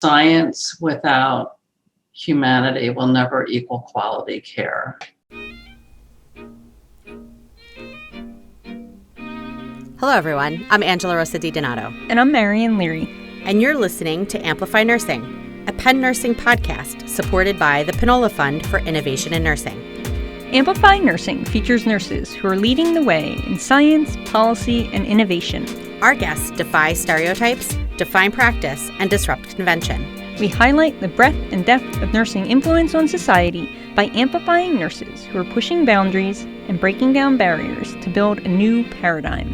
Science without humanity will never equal quality care. Hello, everyone. I'm Angela Rosa DiDonato. And I'm Marian Leary. And you're listening to Amplify Nursing, a Penn nursing podcast supported by the Pinola Fund for Innovation in Nursing. Amplify Nursing features nurses who are leading the way in science, policy, and innovation. Our guests defy stereotypes, define practice, and disrupt convention. We highlight the breadth and depth of nursing influence on society by amplifying nurses who are pushing boundaries and breaking down barriers to build a new paradigm.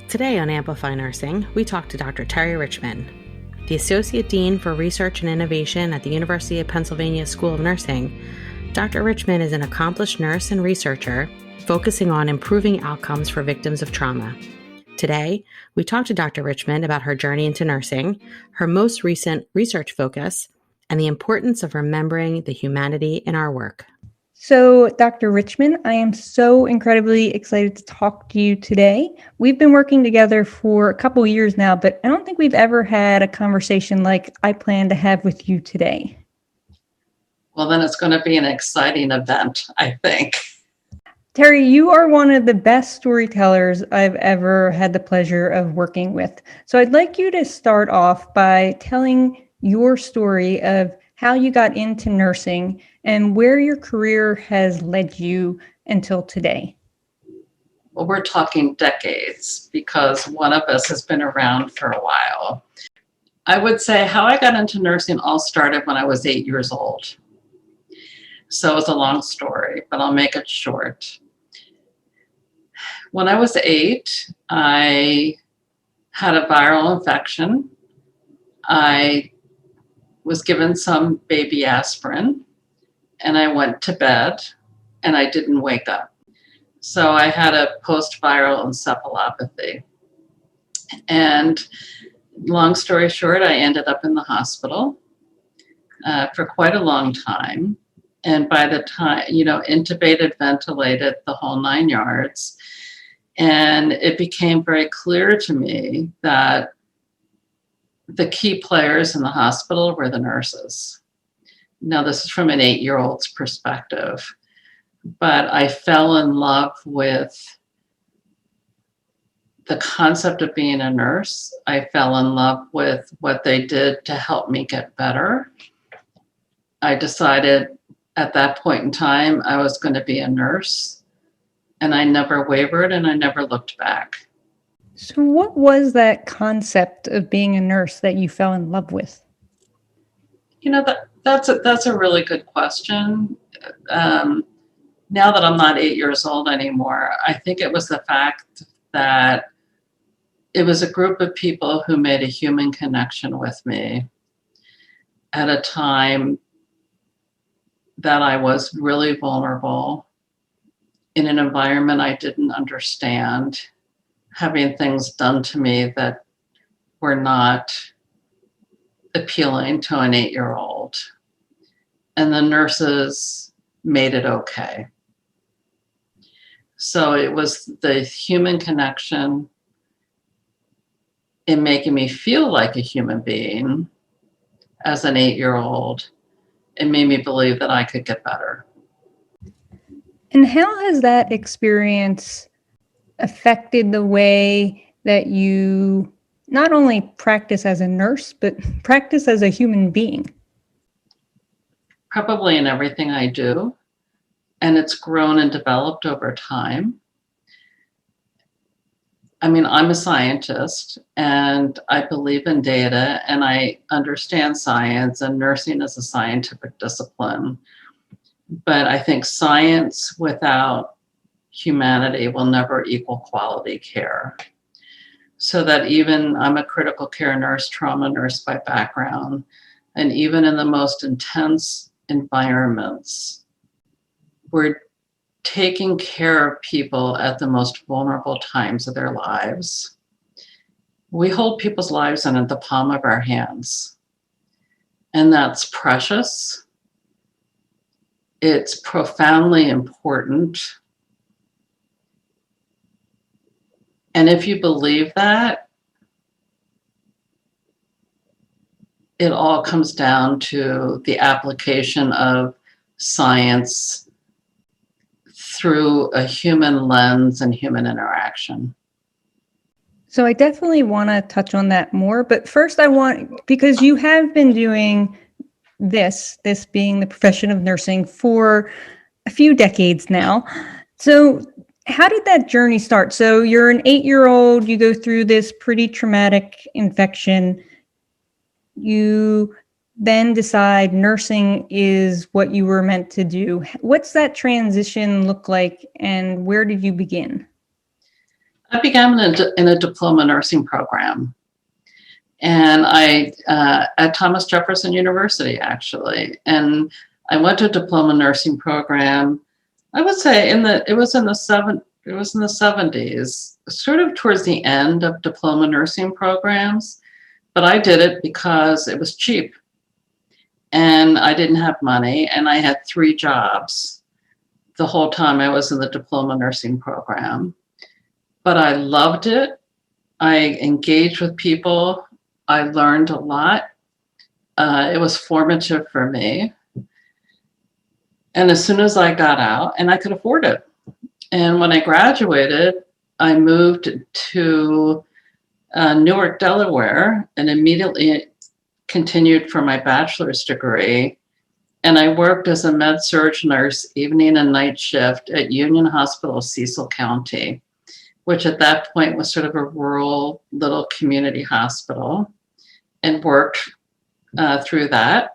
Today on Amplify Nursing, we talk to Dr. Terry Richmond, the Associate Dean for Research and Innovation at the University of Pennsylvania School of Nursing. Dr. Richmond is an accomplished nurse and researcher focusing on improving outcomes for victims of trauma. Today, we talk to Dr. Richmond about her journey into nursing, her most recent research focus, and the importance of remembering the humanity in our work. So, Dr. Richmond, I am so incredibly excited to talk to you today. We've been working together for a couple years now, but I don't think we've ever had a conversation like I plan to have with you today. Well, then it's going to be an exciting event, I think. Terry, you are one of the best storytellers I've ever had the pleasure of working with. So I'd like you to start off by telling your story of how you got into nursing and where your career has led you until today. Well, we're talking decades because one of us has been around for a while. I would say how I got into nursing all started when I was 8 years old. So it's a long story, but I'll make it short. When I was 8, I had a viral infection. I was given some baby aspirin, and I went to bed, and I didn't wake up. So I had a post-viral encephalopathy. And long story short, I ended up in the hospital for quite a long time. And by the time, intubated, ventilated, the whole 9 yards. And it became very clear to me that the key players in the hospital were the nurses. Now, this is from an 8-year-old's perspective, but I fell in love with the concept of being a nurse. I fell in love with what they did to help me get better. I decided at that point in time, I was going to be a nurse, and I never wavered and I never looked back. So what was that concept of being a nurse that you fell in love with? That's a really good question. Now that I'm not 8 years old anymore, I think it was the fact that it was a group of people who made a human connection with me at a time that I was really vulnerable in an environment I didn't understand, having things done to me that were not appealing to an 8-year-old. And the nurses made it okay. So it was the human connection in making me feel like a human being as an 8-year-old. It made me believe that I could get better. And how has that experience affected the way that you not only practice as a nurse, but practice as a human being? Probably in everything I do. And it's grown and developed over time. I mean, I'm a scientist and I believe in data and I understand science, and nursing is a scientific discipline. But I think science without humanity will never equal quality care. So that even I'm a critical care nurse, trauma nurse by background, and even in the most intense environments, we're taking care of people at the most vulnerable times of their lives. We hold people's lives in the palm of our hands, and that's precious. It's profoundly important. And if you believe that, it all comes down to the application of science through a human lens and human interaction. So I definitely want to touch on that more. But first because you have been doing this being the profession of nursing for a few decades now. So how did that journey start? So you're an 8-year-old, you go through this pretty traumatic infection. You then decide nursing is what you were meant to do. What's that transition look like, and where did you begin? I began in a diploma nursing program, and I at Thomas Jefferson University, actually. And I went to a diploma nursing program. I would say it was in the 70s, sort of towards the end of diploma nursing programs. But I did it because it was cheap, and I didn't have money, and I had 3 jobs the whole time I was in the diploma nursing program. But I loved it. I engaged with people. I learned a lot. It was formative for me. And as soon as I got out, and I could afford it. And when I graduated, I moved to Newark, Delaware, and immediately continued for my bachelor's degree. And I worked as a med-surg nurse, evening and night shift at Union Hospital, Cecil County, which at that point was sort of a rural little community hospital, and worked through that.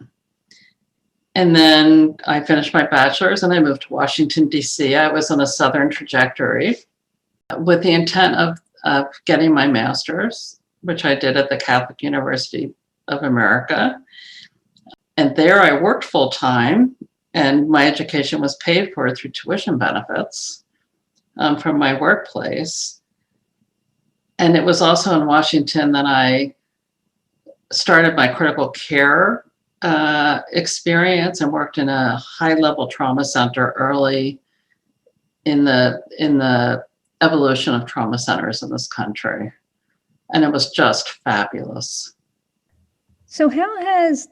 And then I finished my bachelor's and I moved to Washington, D.C. I was on a Southern trajectory with the intent of getting my master's, which I did at the Catholic University of America. And there I worked full time, and my education was paid for through tuition benefits from my workplace. And it was also in Washington that I started my critical care experience and worked in a high-level trauma center early in the evolution of trauma centers in this country. And it was just fabulous. So how has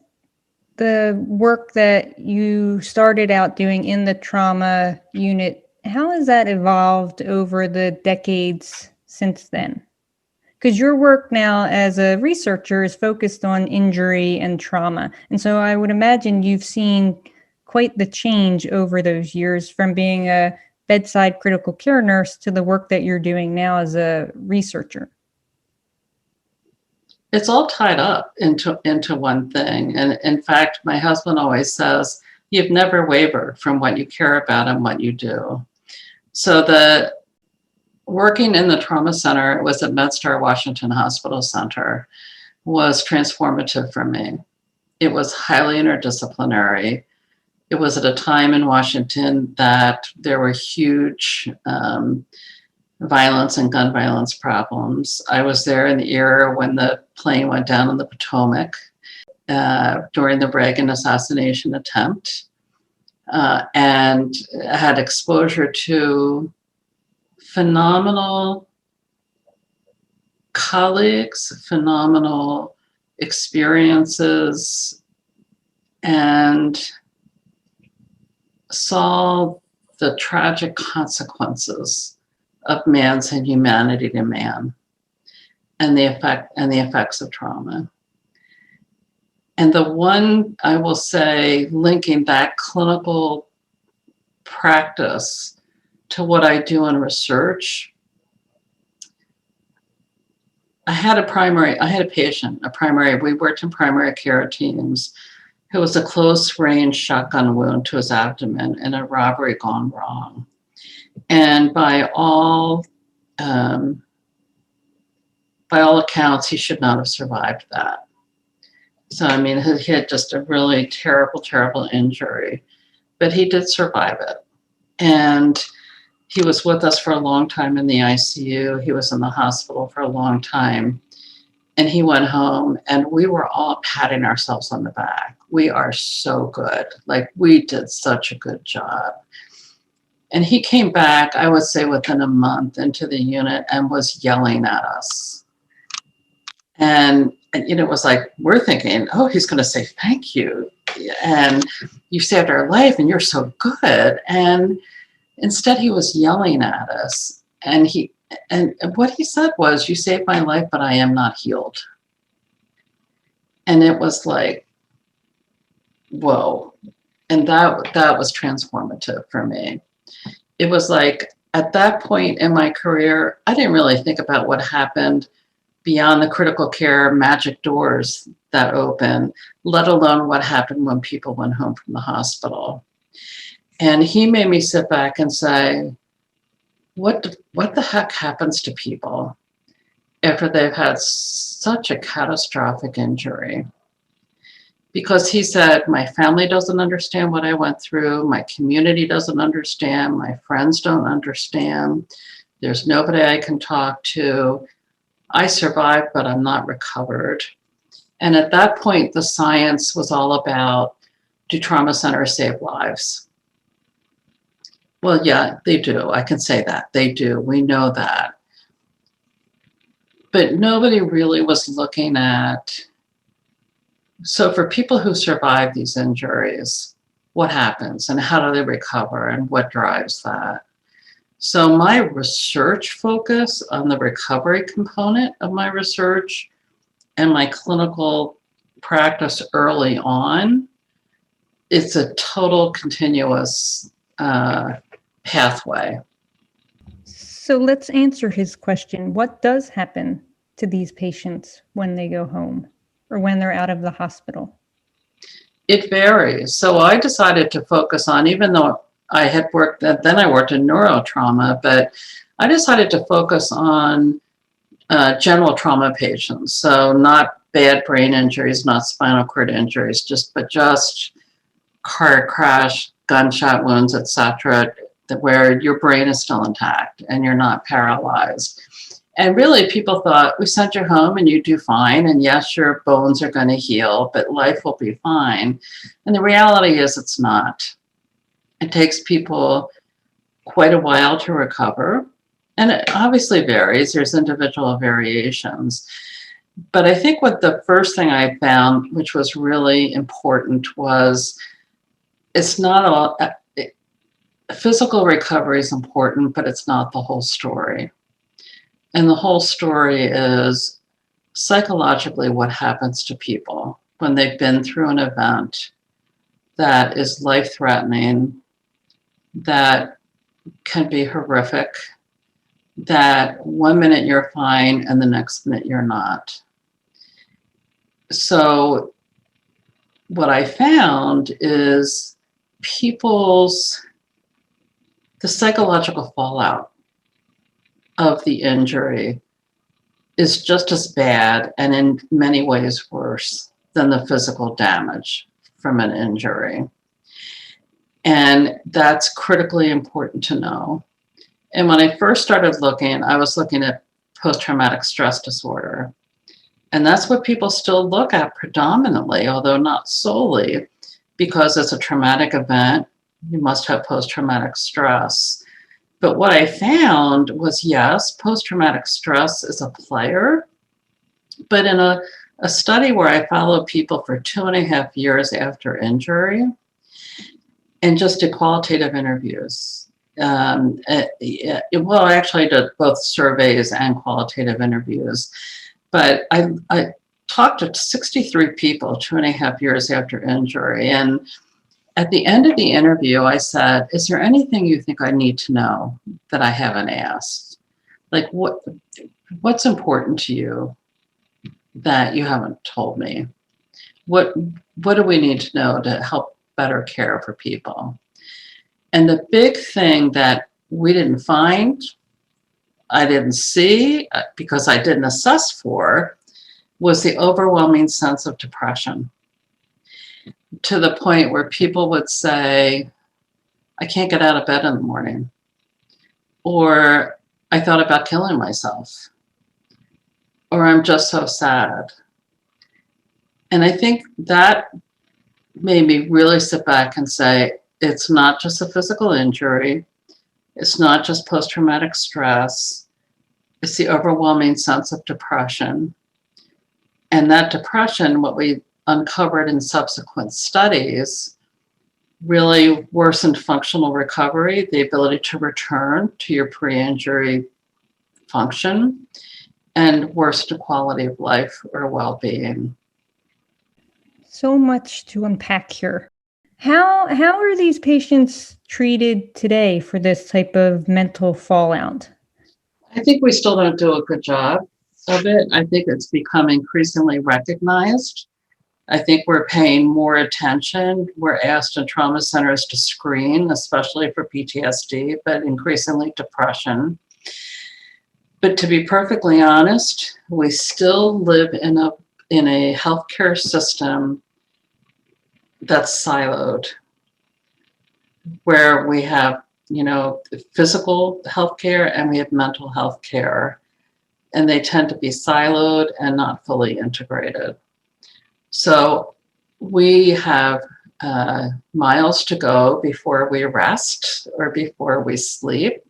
the work that you started out doing in the trauma unit, how has that evolved over the decades since then? Because your work now as a researcher is focused on injury and trauma. And so I would imagine you've seen quite the change over those years from being a bedside critical care nurse to the work that you're doing now as a researcher. It's all tied up into one thing. And in fact, my husband always says, you've never wavered from what you care about and what you do. So the working in the trauma center, it was at MedStar Washington Hospital Center, was transformative for me. It was highly interdisciplinary. It was at a time in Washington that there were huge violence and gun violence problems. I was there in the era when the plane went down in the Potomac during the Reagan assassination attempt, and had exposure to phenomenal colleagues, phenomenal experiences, and saw the tragic consequences of man's inhumanity to man, and the effects of trauma. And the one, I will say, linking that clinical practice to what I do in research, we worked in primary care teams, who was a close range shotgun wound to his abdomen in a robbery gone wrong. And by all accounts, he should not have survived that. So, I mean, he had just a really terrible, terrible injury, but he did survive it. And he was with us for a long time in the ICU. He was in the hospital for a long time. And he went home, and we were all patting ourselves on the back. We are so good. Like, we did such a good job. And he came back, I would say, within a month into the unit and was yelling at us. And and it was like, we're thinking, oh, he's going to say thank you. And you saved our life and you're so good. And instead he was yelling at us. And what he said was, you saved my life, but I am not healed. And it was like, whoa. And that was transformative for me. It was like, at that point in my career, I didn't really think about what happened beyond the critical care magic doors that open, let alone what happened when people went home from the hospital. And he made me sit back and say, what the heck happens to people after they've had such a catastrophic injury? Because he said, my family doesn't understand what I went through. My community doesn't understand. My friends don't understand. There's nobody I can talk to. I survived, but I'm not recovered. And at that point, the science was all about, do trauma centers save lives? Well, yeah, they do. I can say that. They do. We know that. But nobody really was looking at, so for people who survive these injuries, what happens and how do they recover and what drives that? So my research focus on the recovery component of my research and my clinical practice early on, it's a total continuous pathway. So let's answer his question. What does happen to these patients when they go home or when they're out of the hospital? It varies. So I decided to focus on, even though I had worked, then I worked in neurotrauma, but I decided to focus on general trauma patients. So not bad brain injuries, not spinal cord injuries, but just car crash, gunshot wounds, etc., where your brain is still intact and you're not paralyzed. And really, people thought, we sent you home and you do fine. And yes, your bones are going to heal, but life will be fine. And the reality is it's not. It takes people quite a while to recover. And it obviously varies. There's individual variations. But I think what the first thing I found, which was really important, was it's not all, physical recovery is important, but it's not the whole story. And the whole story is psychologically what happens to people when they've been through an event that is life-threatening, that can be horrific, that 1 minute you're fine and the next minute you're not. So what I found is the psychological fallout of the injury is just as bad and in many ways worse than the physical damage from an injury. And that's critically important to know. And when I first started looking, I was looking at post-traumatic stress disorder. And that's what people still look at predominantly, although not solely, because it's a traumatic event. You must have post-traumatic stress. But what I found was, yes, post-traumatic stress is a player, but in a study where I followed people for 2.5 years after injury and just did qualitative interviews. Well, I actually did both surveys and qualitative interviews, but I talked to 63 people 2.5 years after injury. And at the end of the interview, I said, is there anything you think I need to know that I haven't asked? Like, what's important to you that you haven't told me? What do we need to know to help better care for people? And the big thing that we didn't find, I didn't see, because I didn't assess for, was the overwhelming sense of depression. To the point where people would say, I can't get out of bed in the morning. Or I thought about killing myself. Or I'm just so sad. And I think that made me really sit back and say, it's not just a physical injury. It's not just post-traumatic stress. It's the overwhelming sense of depression. And that depression, what we uncovered in subsequent studies, really worsened functional recovery, the ability to return to your pre-injury function, and worsened quality of life or well-being. So much to unpack here. How are these patients treated today for this type of mental fallout? I think we still don't do a good job of it. I think it's become increasingly recognized. I think we're paying more attention. We're asked in trauma centers to screen, especially for PTSD, but increasingly depression. But to be perfectly honest, we still live in a healthcare system that's siloed, where we have, physical healthcare and we have mental health care, and they tend to be siloed and not fully integrated. So we have miles to go before we rest or before we sleep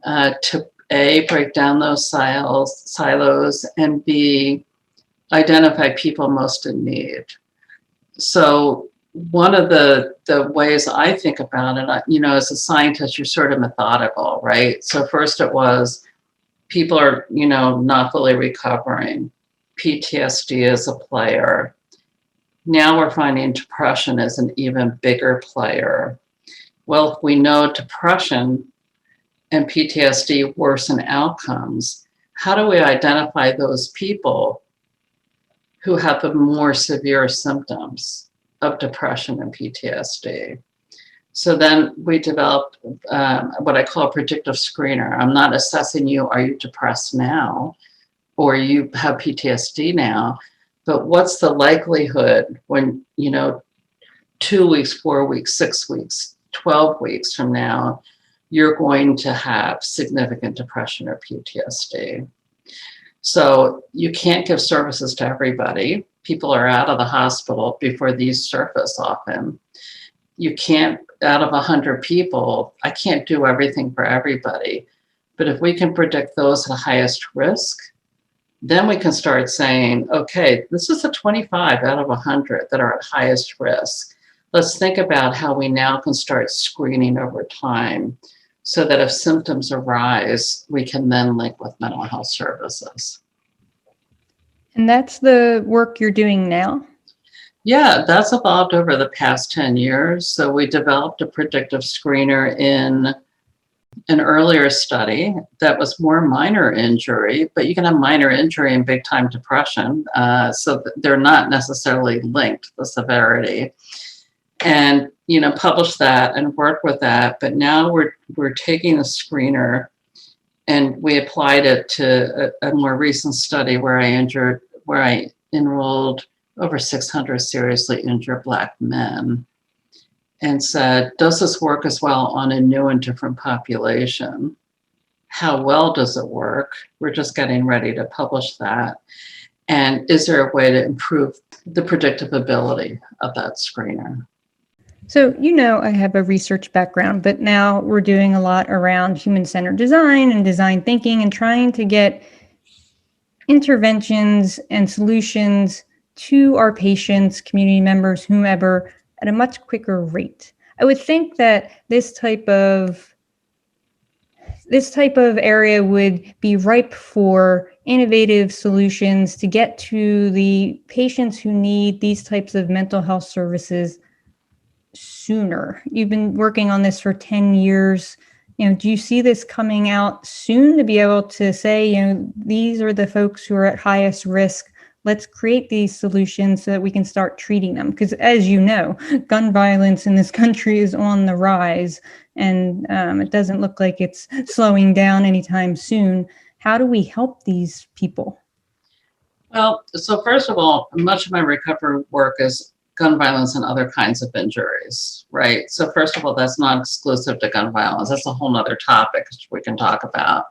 to A, break down those silos, and B, identify people most in need. So one of the ways I think about it, as a scientist, you're sort of methodical, right? So first it was people are, not fully recovering. PTSD is a player. Now we're finding depression is an even bigger player. Well, if we know depression and PTSD worsen outcomes, how do we identify those people who have the more severe symptoms of depression and PTSD? So then we developed what I call a predictive screener. I'm not assessing you, are you depressed now, or you have PTSD now, but what's the likelihood when, 2 weeks, 4 weeks, 6 weeks, 12 weeks from now, you're going to have significant depression or PTSD. So you can't give services to everybody. People are out of the hospital before these surface often. You can't, out of 100 people, I can't do everything for everybody. But if we can predict those at highest risk, then we can start saying, okay, this is a 25 out of 100 that are at highest risk. Let's think about how we now can start screening over time so that if symptoms arise, we can then link with mental health services. And that's the work you're doing now? Yeah, that's evolved over the past 10 years. So we developed a predictive screener in an earlier study that was more minor injury, but you can have minor injury and big time depression. So they're not necessarily linked, the severity. And, publish that and work with that. But now we're taking a screener and we applied it to a more recent study where I enrolled over 600 seriously injured Black men and said, does this work as well on a new and different population? How well does it work? We're just getting ready to publish that. And is there a way to improve the predictability of that screener? So, I have a research background, but now we're doing a lot around human-centered design and design thinking and trying to get interventions and solutions to our patients, community members, whomever, at a much quicker rate. I would think that this type of area would be ripe for innovative solutions to get to the patients who need these types of mental health services sooner. You've been working on this for 10 years. Do you see this coming out soon to be able to say, these are the folks who are at highest risk? Let's create these solutions so that we can start treating them. Because as you know, gun violence in this country is on the rise, and it doesn't look like it's slowing down anytime soon. How do we help these people? Well, so first of all, much of my recovery work is gun violence and other kinds of injuries, right? So first of all, that's not exclusive to gun violence. That's a whole nother topic which we can talk about.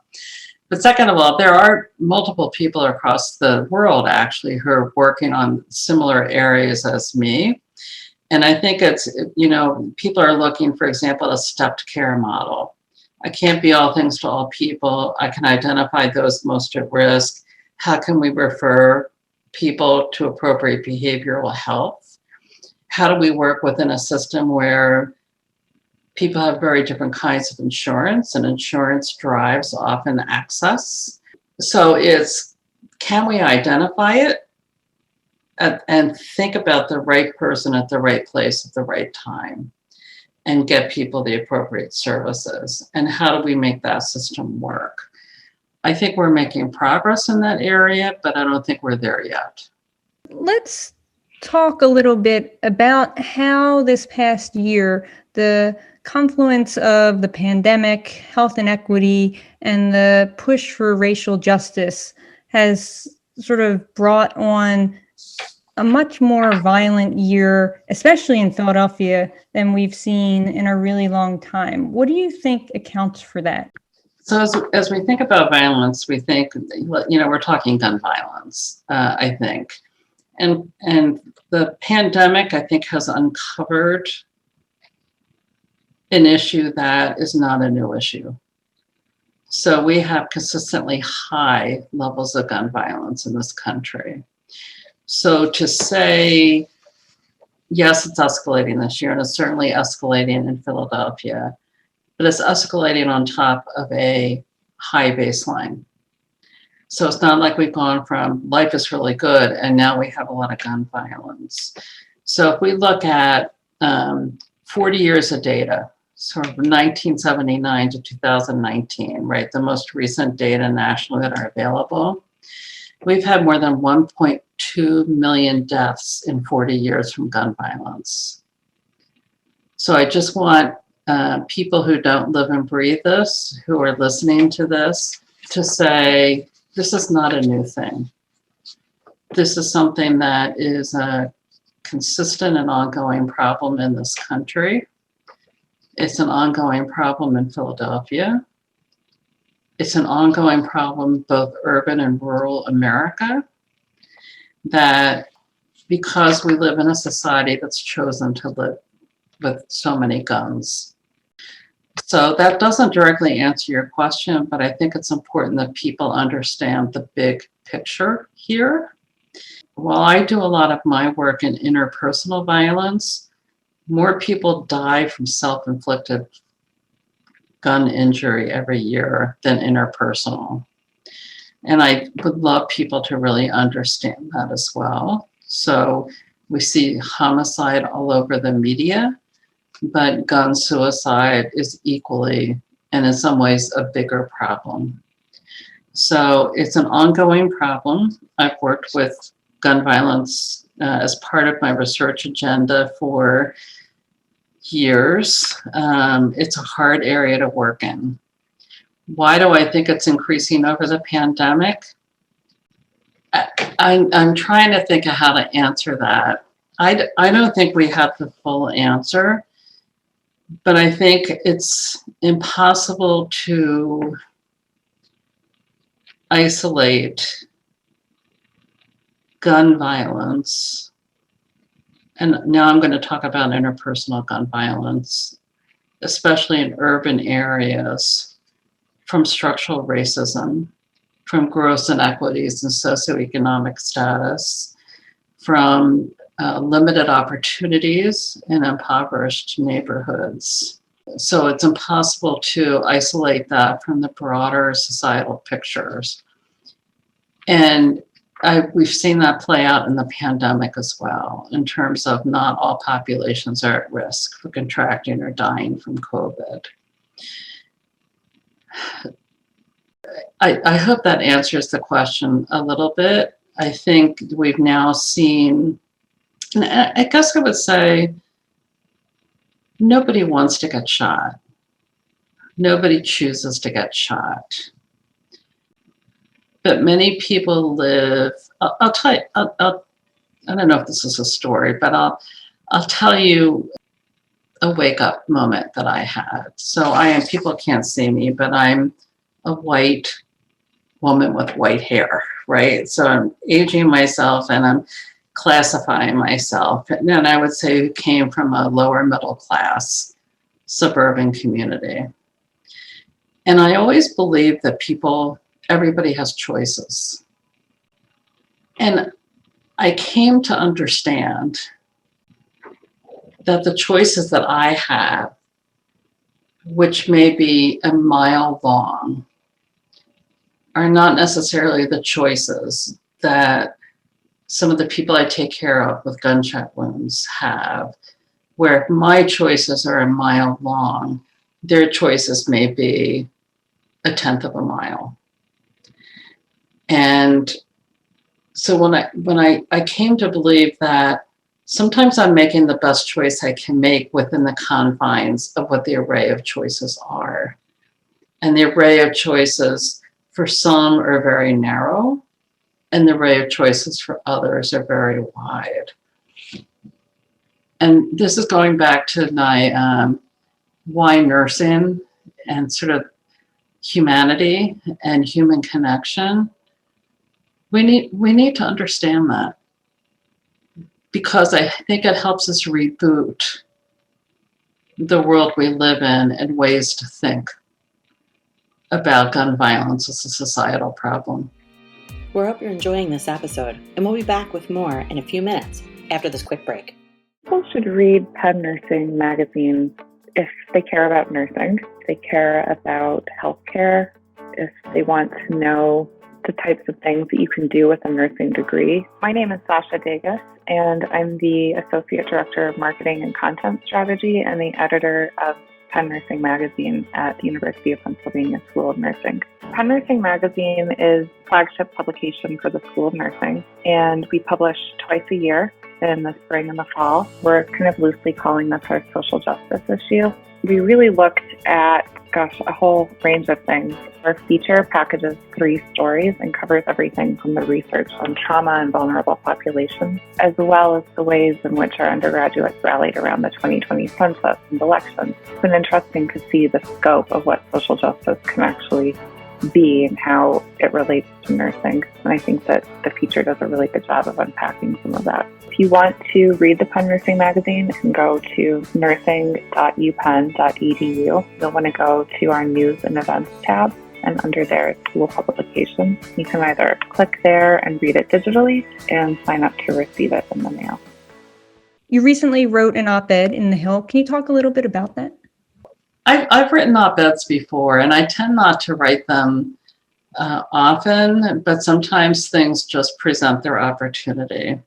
But second of all, there are multiple people across the world actually who are working on similar areas as me. And I think it's, people are looking, for example, a stepped care model. I can't be all things to all people. I can identify those most at risk. How can we refer people to appropriate behavioral health? How do we work within a system where people have very different kinds of insurance, and insurance drives often access? So can we identify it and think about the right person at the right place at the right time and get people the appropriate services? And how do we make that system work? I think we're making progress in that area, but I don't think we're there yet. Let's talk a little bit about how this past year, the confluence of the pandemic, health inequity, and the push for racial justice has sort of brought on a much more violent year, especially in Philadelphia, than we've seen in a really long time. What do you think accounts for that? So as we think about violence, we think, we're talking gun violence, I think. And the pandemic, I think, has uncovered an issue that is not a new issue. So we have consistently high levels of gun violence in this country. So to say, yes, it's escalating this year, and it's certainly escalating in Philadelphia, but it's escalating on top of a high baseline. So it's not like we've gone from life is really good and now we have a lot of gun violence. So if we look at 40 years of data, sort of 1979 to 2019, right, the most recent data nationally that are available, we've had more than 1.2 million deaths in 40 years from gun violence. So I just want people who don't live and breathe this, who are listening to this, to say, this is not a new thing. This is something that is a consistent and ongoing problem in this country. It's an ongoing problem in Philadelphia. It's an ongoing problem both urban and rural America, that because we live in a society that's chosen to live with so many guns. So that doesn't directly answer your question, but I think it's important that people understand the big picture here. While I do a lot of my work in interpersonal violence, more people die from self-inflicted gun injury every year than interpersonal. And I would love people to really understand that as well. So we see homicide all over the media, but gun suicide is equally, and in some ways, a bigger problem. So it's an ongoing problem. I've worked with gun violence as part of my research agenda for years. It's a hard area to work in. Why do I think it's increasing over the pandemic? I'm trying to think of how to answer that. I don't think we have the full answer, but I think it's impossible to isolate gun violence. And now I'm going to talk about interpersonal gun violence, especially in urban areas, from structural racism, from gross inequities in socioeconomic status, from limited opportunities in impoverished neighborhoods. So it's impossible to isolate that from the broader societal pictures. And we've seen that play out in the pandemic as well, in terms of not all populations are at risk for contracting or dying from COVID. I hope that answers the question a little bit. I think we've now seen, and I guess I would say, nobody wants to get shot. Nobody chooses to get shot. But many people live, I'll tell you, I don't know if this is a story, but I'll tell you a wake up moment that I had. So people can't see me, but I'm a white woman with white hair, right? So I'm aging myself and I'm classifying myself. And then I would say who came from a lower middle class suburban community. And I always believed that everybody has choices. And I came to understand that the choices that I have, which may be a mile long, are not necessarily the choices that some of the people I take care of with gunshot wounds have, where if my choices are a mile long, their choices may be a tenth of a mile. And so when I came to believe that sometimes I'm making the best choice I can make within the confines of what the array of choices are. And the array of choices for some are very narrow, and the array of choices for others are very wide. And this is going back to my why nursing and sort of humanity and human connection. We need to understand that, because I think it helps us reboot the world we live in and ways to think about gun violence as a societal problem. We hope you're enjoying this episode, and we'll be back with more in a few minutes after this quick break. People should read Penn Nursing magazine if they care about nursing, if they care about healthcare, if they want to know the types of things that you can do with a nursing degree. My name is Sasha Degas, and I'm the Associate Director of Marketing and Content Strategy and the editor of Penn Nursing Magazine at the University of Pennsylvania School of Nursing. Penn Nursing Magazine is a flagship publication for the School of Nursing, and we publish twice a year in the spring and the fall. We're kind of loosely calling this our social justice issue. We really looked at, a whole range of things. Our feature packages 3 stories and covers everything from the research on trauma and vulnerable populations, as well as the ways in which our undergraduates rallied around the 2020 census and elections. It's been interesting to see the scope of what social justice can actually be and how it relates to nursing. And I think that the feature does a really good job of unpacking some of that. If you want to read the Penn Nursing Magazine, you can go to nursing.upenn.edu. You'll want to go to our News and Events tab, and under there it's School Publications. You can either click there and read it digitally and sign up to receive it in the mail. You recently wrote an op-ed in The Hill. Can you talk a little bit about that? I've written op-eds before, and I tend not to write them often, but sometimes things just present their opportunity.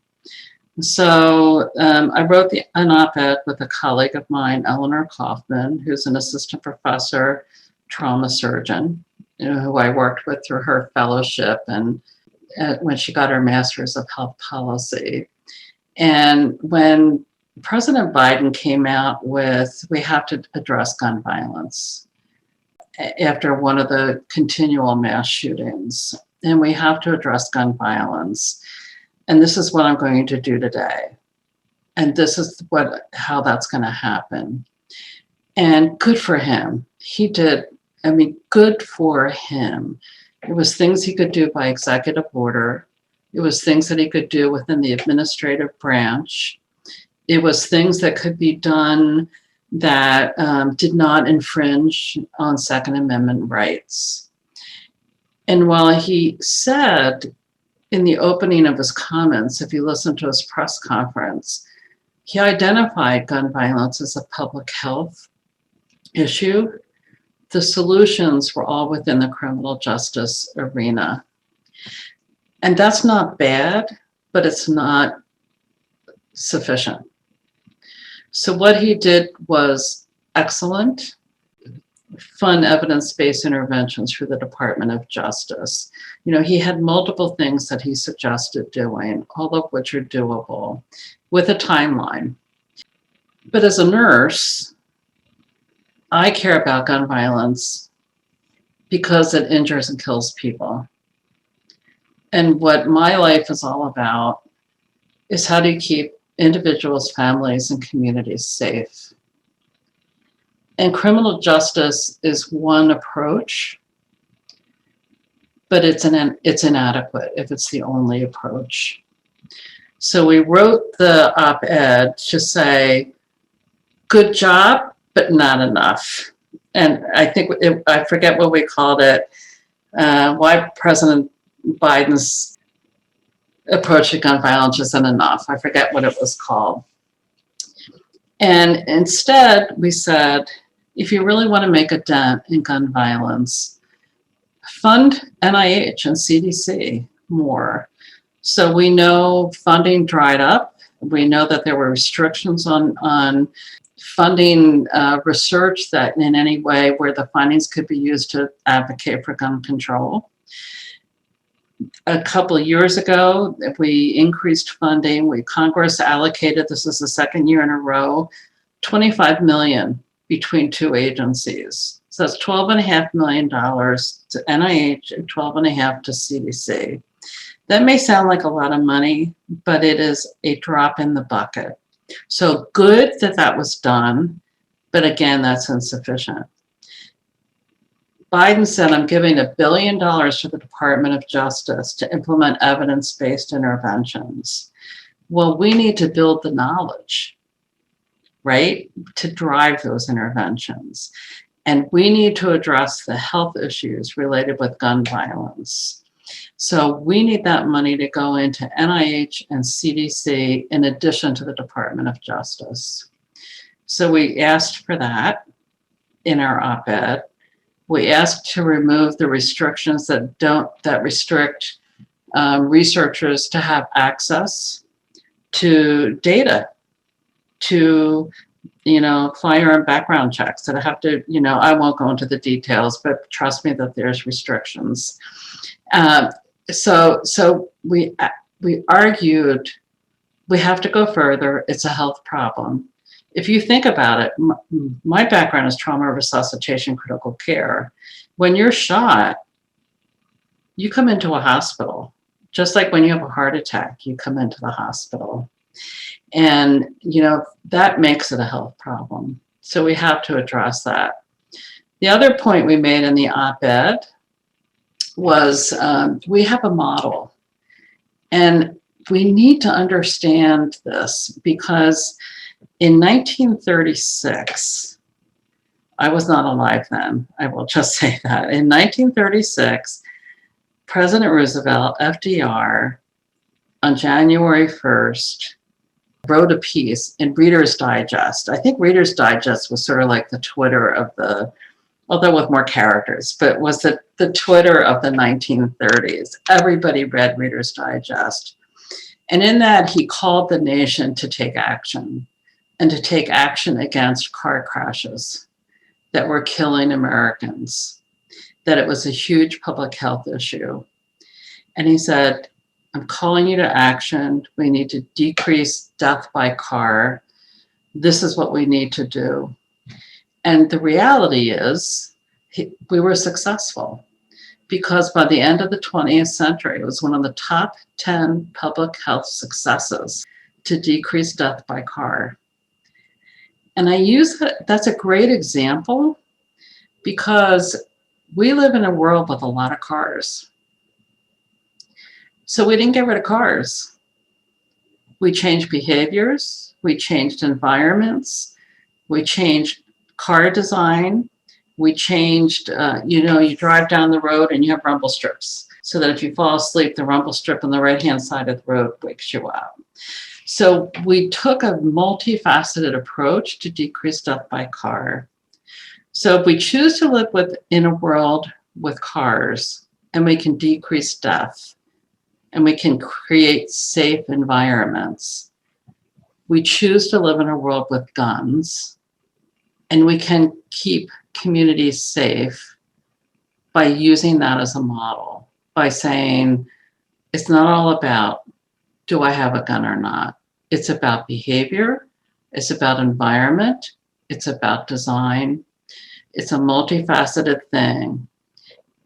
So I wrote an op-ed with a colleague of mine, Eleanor Kaufman, who's an assistant professor, trauma surgeon, who I worked with through her fellowship and when she got her master's of health policy. And when President Biden came out with, we have to address gun violence after one of the continual mass shootings, and we have to address gun violence. And this is what I'm going to do today. And this is how that's going to happen. And good for him. He did, good for him. It was things he could do by executive order. It was things that he could do within the administrative branch. It was things that could be done that did not infringe on Second Amendment rights. And while he said in the opening of his comments, if you listen to his press conference, he identified gun violence as a public health issue. The solutions were all within the criminal justice arena. And that's not bad, but it's not sufficient. So what he did was excellent, fund evidence-based interventions for the Department of Justice. He had multiple things that he suggested doing, all of which are doable with a timeline. But as a nurse, I care about gun violence because it injures and kills people. And what my life is all about is how do you keep individuals, families, and communities safe. And criminal justice is one approach, but it's inadequate if it's the only approach. So we wrote the op-ed to say, good job, but not enough. And I think, I forget what we called it, why President Biden's approach to gun violence isn't enough. I forget what it was called. And instead, we said, if you really want to make a dent in gun violence, fund NIH and CDC more. So we know funding dried up. We know that there were restrictions on funding research that in any way where the findings could be used to advocate for gun control. A couple of years ago, we increased funding. Congress allocated, this is the second year in a row, $25 million between two agencies. So that's $12.5 million to NIH and $12.5 million to CDC. That may sound like a lot of money, but it is a drop in the bucket. So good that that was done, but again, that's insufficient. Biden said, I'm giving $1 billion to the Department of Justice to implement evidence-based interventions. Well, we need to build the knowledge, right, to drive those interventions. And we need to address the health issues related with gun violence. So we need that money to go into NIH and CDC in addition to the Department of Justice. So we asked for that in our op-ed. We asked to remove the restrictions that restrict researchers to have access to data, to firearm background checks that have to, I won't go into the details, but trust me that there's restrictions. So we argued we have to go further. It's a health problem. If you think about it, my background is trauma resuscitation, critical care. When you're shot, you come into a hospital. Just like when you have a heart attack, you come into the hospital. And, that makes it a health problem. So we have to address that. The other point we made in the op-ed was we have a model. And we need to understand this because in 1936, I was not alive then, I will just say that. In 1936, President Roosevelt, FDR, on January 1st, wrote a piece in Reader's Digest. I think Reader's Digest was sort of like the Twitter of although with more characters, but was the Twitter of the 1930s. Everybody read Reader's Digest. And in that, he called the nation to take action, and to take action against car crashes that were killing Americans, that it was a huge public health issue. And he said, I'm calling you to action. We need to decrease death by car. This is what we need to do. And the reality is we were successful because by the end of the 20th century, it was one of the top 10 public health successes to decrease death by car. And I use that's a great example because we live in a world with a lot of cars. So we didn't get rid of cars. We changed behaviors, we changed environments, we changed car design, we changed, you drive down the road and you have rumble strips so that if you fall asleep, the rumble strip on the right-hand side of the road wakes you up. So we took a multifaceted approach to decrease death by car. So if we choose to live in a world with cars and we can decrease death and we can create safe environments, we choose to live in a world with guns and we can keep communities safe by using that as a model, by saying it's not all about do I have a gun or not? It's about behavior, it's about environment, it's about design. It's a multifaceted thing.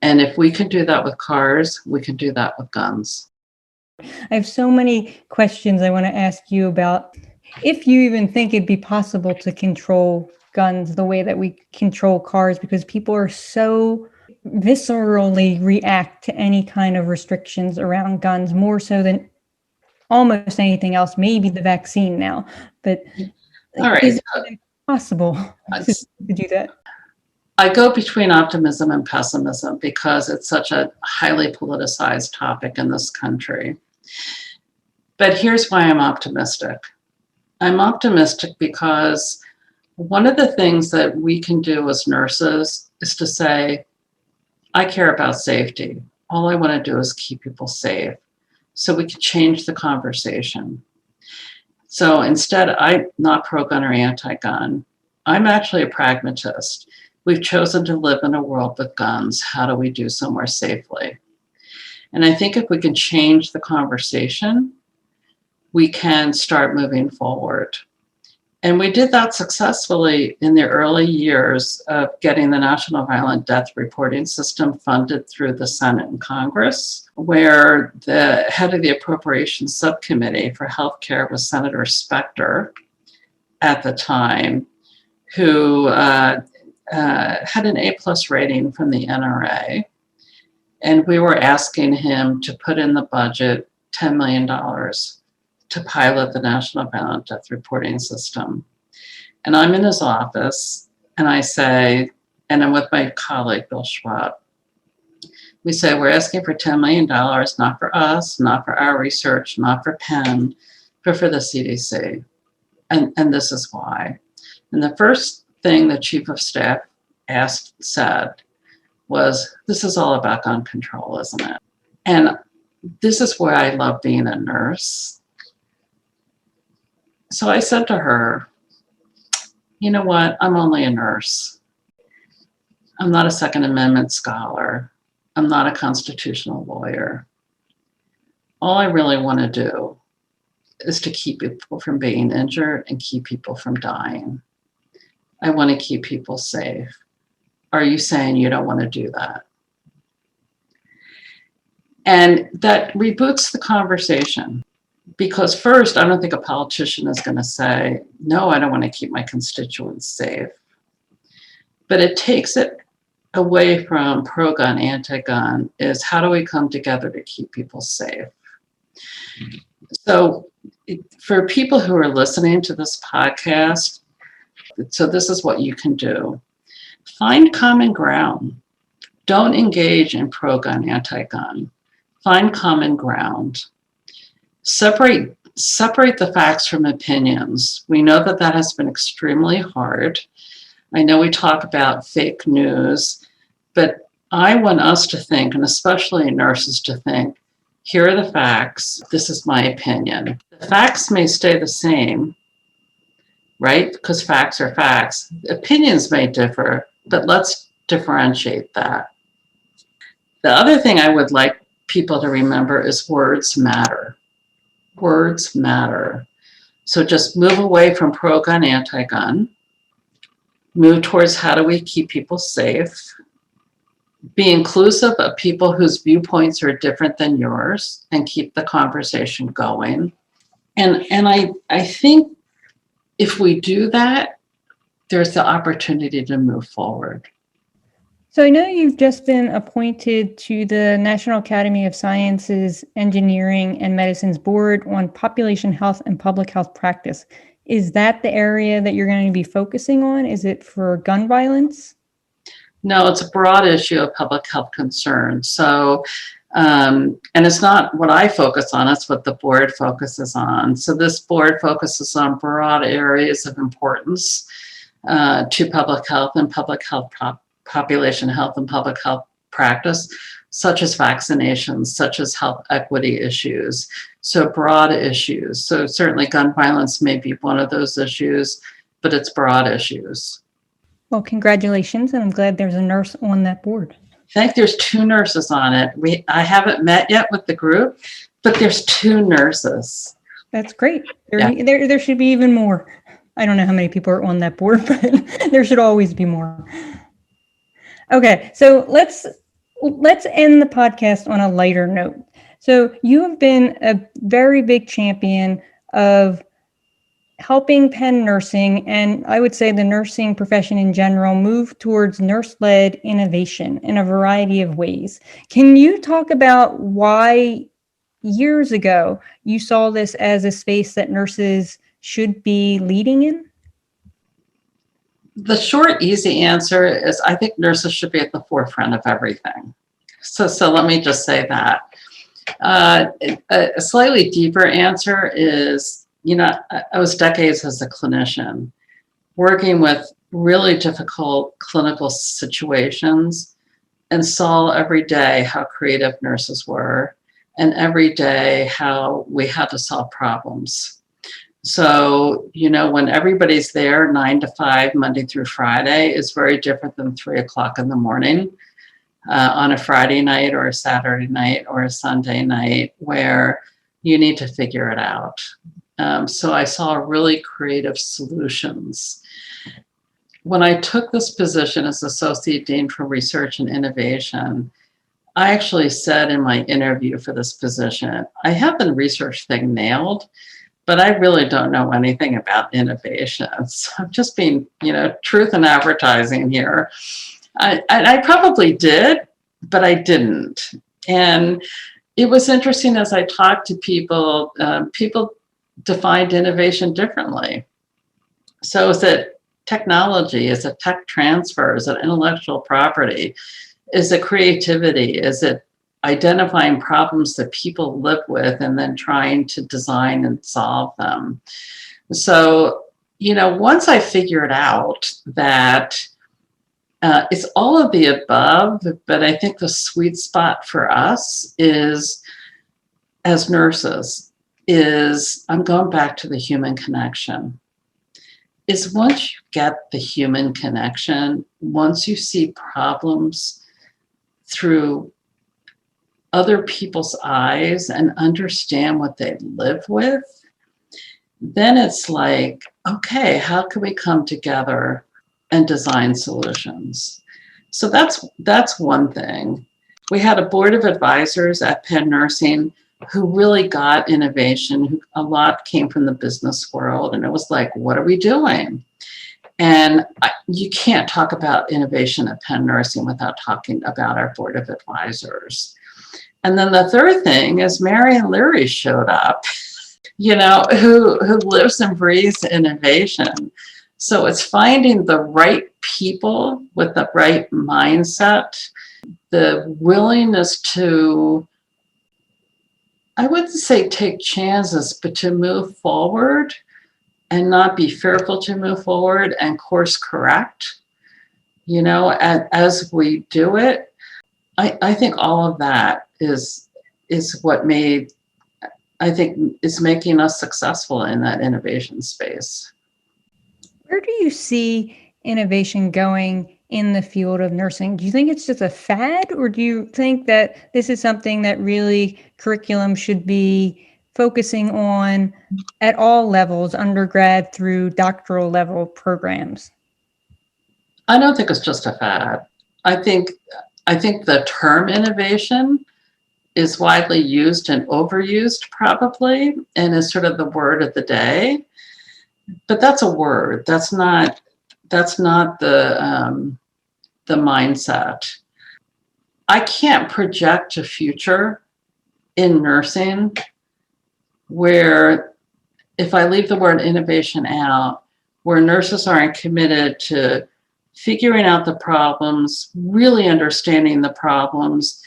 And if we can do that with cars, we can do that with guns. I have so many questions I want to ask you about if you even think it'd be possible to control guns the way that we control cars, because people are so viscerally react to any kind of restrictions around guns, more so than almost anything else, maybe the vaccine now. But all right. Is it possible to do that? I go between optimism and pessimism because it's such a highly politicized topic in this country. But here's why I'm optimistic. I'm optimistic because one of the things that we can do as nurses is to say, I care about safety. All I want to do is keep people safe. So we can change the conversation. So instead, I'm not pro-gun or anti-gun. I'm actually a pragmatist. We've chosen to live in a world with guns. How do we do so more safely? And I think if we can change the conversation, we can start moving forward. And we did that successfully in the early years of getting the National Violent Death Reporting System funded through the Senate and Congress, where the head of the Appropriations Subcommittee for Healthcare was Senator Specter at the time, who had an A+ rating from the NRA. And we were asking him to put in the budget $10 million to pilot the National Violent Death Reporting System. And I'm in his office and I say, and I'm with my colleague, Bill Schwab, we say, we're asking for $10 million, not for us, not for our research, not for Penn, but for the CDC. And this is why. And the first thing the chief of staff said was, this is all about gun control, isn't it? And this is why I love being a nurse. So I said to her, you know what? I'm only a nurse. I'm not a Second Amendment scholar. I'm not a constitutional lawyer. All I really want to do is to keep people from being injured and keep people from dying. I want to keep people safe. Are you saying you don't want to do that? And that reboots the conversation. Because first, I don't think a politician is going to say, no, I don't want to keep my constituents safe. But it takes it away from pro-gun, anti-gun, is how do we come together to keep people safe? So for people who are listening to this podcast, so this is what you can do. Find common ground. Don't engage in pro-gun, anti-gun. Find common ground. Separate the facts from opinions. We know that that has been extremely hard. I know we talk about fake news, but I want us to think, and especially nurses to think, here are the facts. This is my opinion. The facts may stay the same, right? Because facts are facts. Opinions may differ, but let's differentiate that. The other thing I would like people to remember is words matter. Words matter. So just move away from pro-gun, anti-gun. Move towards how do we keep people safe. Be inclusive of people whose viewpoints are different than yours and keep the conversation going. And I think if we do that, there's the opportunity to move forward. So I know you've just been appointed to the National Academy of Sciences, Engineering, and Medicine's Board on Population Health and Public Health Practice. Is that the area that you're going to be focusing on? Is it for gun violence? No, it's a broad issue of public health concern. So, and it's not what I focus on, it's what the board focuses on. So this board focuses on broad areas of importance to public health and public health population health and public health practice, such as vaccinations, such as health equity issues. So broad issues. So certainly gun violence may be one of those issues, but it's broad issues. Well, congratulations, and I'm glad there's a nurse on that board. I think there's 2 nurses on it. I haven't met yet with the group, but there's 2 nurses. That's great. There should be even more. I don't know how many people are on that board, but there should always be more. Okay, so let's end the podcast on a lighter note. So you have been a very big champion of helping Penn Nursing, and I would say the nursing profession in general, move towards nurse-led innovation in a variety of ways. Can you talk about why years ago you saw this as a space that nurses should be leading in? The short, easy answer is I think nurses should be at the forefront of everything. So let me just say that. A slightly deeper answer is, I was decades as a clinician working with really difficult clinical situations and saw every day how creative nurses were and every day how we had to solve problems. So, when everybody's there 9 to 5, Monday through Friday, is very different than 3 o'clock in the morning on a Friday night or a Saturday night or a Sunday night where you need to figure it out. So I saw really creative solutions. When I took this position as Associate Dean for Research and Innovation, I actually said in my interview for this position, I have the research thing nailed, but I really don't know anything about innovation. So I'm just being, truth in advertising here. I probably did, but I didn't. And it was interesting as I talked to people, people defined innovation differently. So is it technology? Is it tech transfer? Is it intellectual property? Is it creativity? Is it identifying problems that people live with and then trying to design and solve them? So, once I figured out that it's all of the above, but I think the sweet spot for us is, as nurses, I'm going back to the human connection. Is once you get the human connection, once you see problems through other people's eyes and understand what they live with, then it's like, okay, how can we come together and design solutions? So that's one thing. We had a board of advisors at Penn Nursing who really got innovation. A lot came from the business world, and it was like, what are we doing? And you can't talk about innovation at Penn Nursing without talking about our board of advisors. And then the third thing is Marion Leary showed up, who lives and breathes innovation. So it's finding the right people with the right mindset, the willingness to, I wouldn't say take chances, but to move forward and not be fearful to move forward and course correct, as we do it. I think all of that is what is making us successful in that innovation space. Where do you see innovation going in the field of nursing? Do you think it's just a fad, or do you think that this is something that really curriculum should be focusing on at all levels, undergrad through doctoral level programs? I don't think it's just a fad. I think the term innovation is widely used and overused probably, and is sort of the word of the day. But that's a word. That's not the mindset. I can't project a future in nursing where, if I leave the word innovation out, where nurses aren't committed to figuring out the problems, really understanding the problems,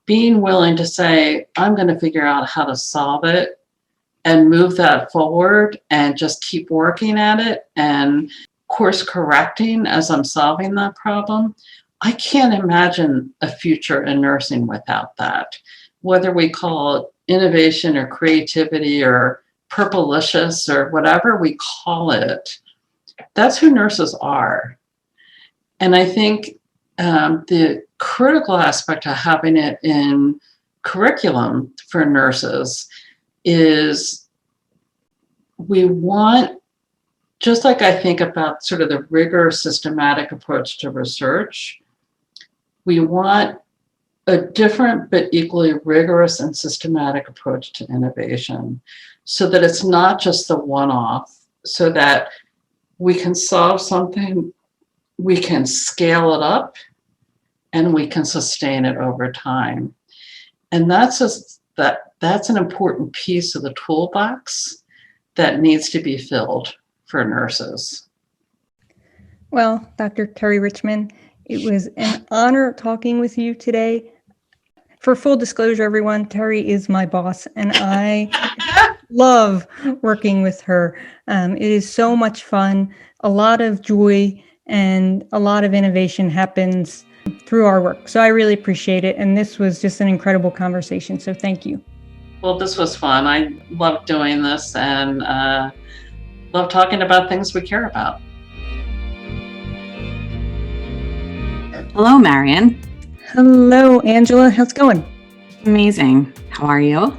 being willing to say, I'm going to figure out how to solve it and move that forward and just keep working at it and course correcting as I'm solving that problem. I can't imagine a future in nursing without that. Whether we call it innovation or creativity or purplicious or whatever we call it, that's who nurses are. And I think the critical aspect of having it in curriculum for nurses is we want, just like I think about sort of the rigorous systematic approach to research, we want a different but equally rigorous and systematic approach to innovation so that it's not just the one-off, so that we can solve something, we can scale it up, and we can sustain it over time. And that's an important piece of the toolbox that needs to be filled for nurses. Well, Dr. Terry Richmond, it was an honor talking with you today. For full disclosure, everyone, Terry is my boss, and I love working with her. It is so much fun, a lot of joy, and a lot of innovation happens through our work. So I really appreciate it. And this was just an incredible conversation. So thank you. Well, this was fun. I love doing this and love talking about things we care about. Hello, Marion. Hello, Angela. How's it going? Amazing. How are you?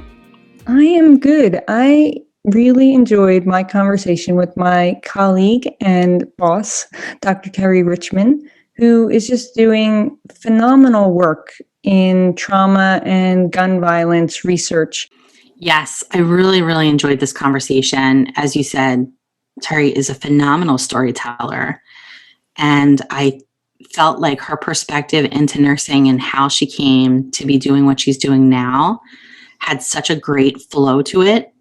I am good. I really enjoyed my conversation with my colleague and boss, Dr. Terry Richmond, who is just doing phenomenal work in trauma and gun violence research. Yes, I really, really enjoyed this conversation. As you said, Terry is a phenomenal storyteller. And I felt like her perspective into nursing and how she came to be doing what she's doing now had such a great flow to it.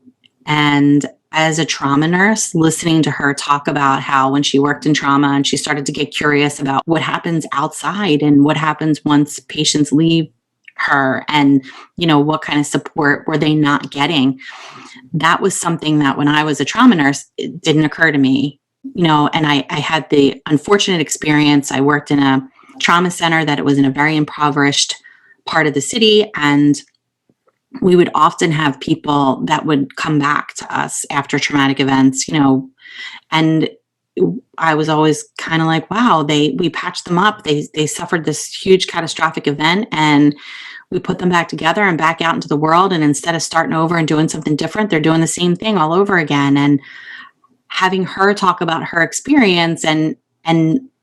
And as a trauma nurse, listening to her talk about how when she worked in trauma and she started to get curious about what happens outside and what happens once patients leave her and, what kind of support were they not getting? That was something that when I was a trauma nurse, it didn't occur to me, and I had the unfortunate experience. I worked in a trauma center that it was in a very impoverished part of the city. And we would often have people that would come back to us after traumatic events, and I was always kind of like, wow, we patched them up. They suffered this huge catastrophic event and we put them back together and back out into the world. And instead of starting over and doing something different, they're doing the same thing all over again. And having her talk about her experience and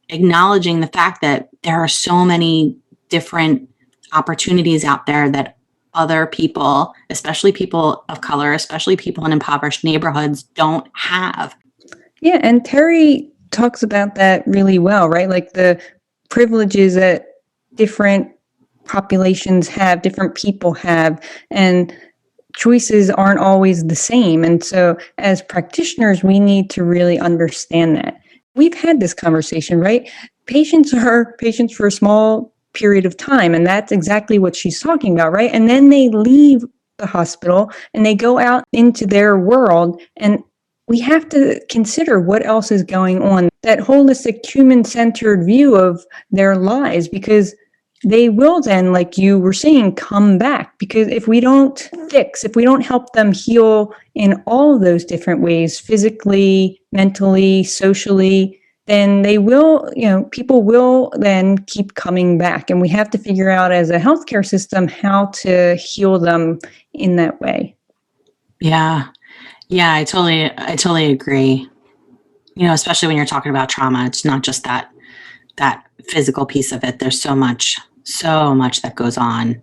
acknowledging the fact that there are so many different opportunities out there that other people, especially people of color, especially people in impoverished neighborhoods, don't have. Yeah, and Terry talks about that really well, right? Like the privileges that different populations have, different people have, and choices aren't always the same. And so as practitioners, we need to really understand that. We've had this conversation, right? Patients are patients for a small period of time, and that's exactly what she's talking about, right? And then they leave the hospital and they go out into their world, and we have to consider what else is going on, that holistic human-centered view of their lives, because they will then, like you were saying, come back. Because if we don't help them heal in all of those different ways, physically, mentally, socially, then they will, people will then keep coming back. And we have to figure out as a healthcare system how to heal them in that way. Yeah, I totally agree. Especially when you're talking about trauma, it's not just that physical piece of it. There's so much that goes on.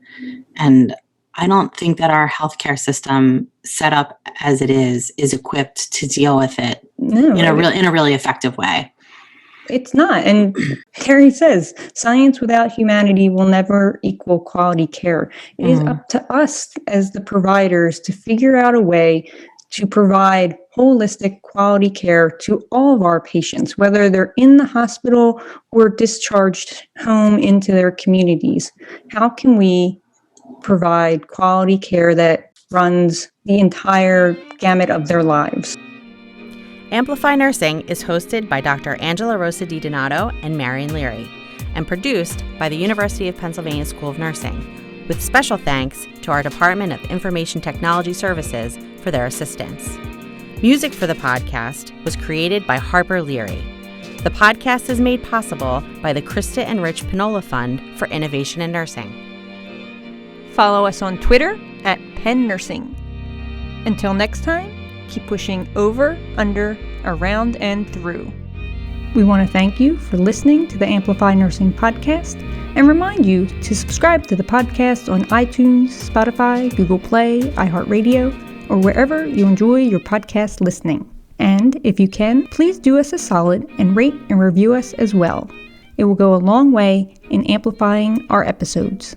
And I don't think that our healthcare system set up as it is equipped to deal with it in a really effective way. It's not. And Terry says, science without humanity will never equal quality care. It is up to us as the providers to figure out a way to provide holistic quality care to all of our patients, whether they're in the hospital or discharged home into their communities. How can we provide quality care that runs the entire gamut of their lives? Amplify Nursing is hosted by Dr. Angela Rosa DiDonato and Marion Leary, and produced by the University of Pennsylvania School of Nursing, with special thanks to our Department of Information Technology Services for their assistance. Music for the podcast was created by Harper Leary. The podcast is made possible by the Krista and Rich Pinola Fund for Innovation in Nursing. Follow us on Twitter at Penn Nursing. Until next time, keep pushing over, under, around, and through. We want to thank you for listening to the Amplify Nursing podcast and remind you to subscribe to the podcast on iTunes, Spotify, Google Play, iHeartRadio, or wherever you enjoy your podcast listening. And if you can, please do us a solid and rate and review us as well. It will go a long way in amplifying our episodes.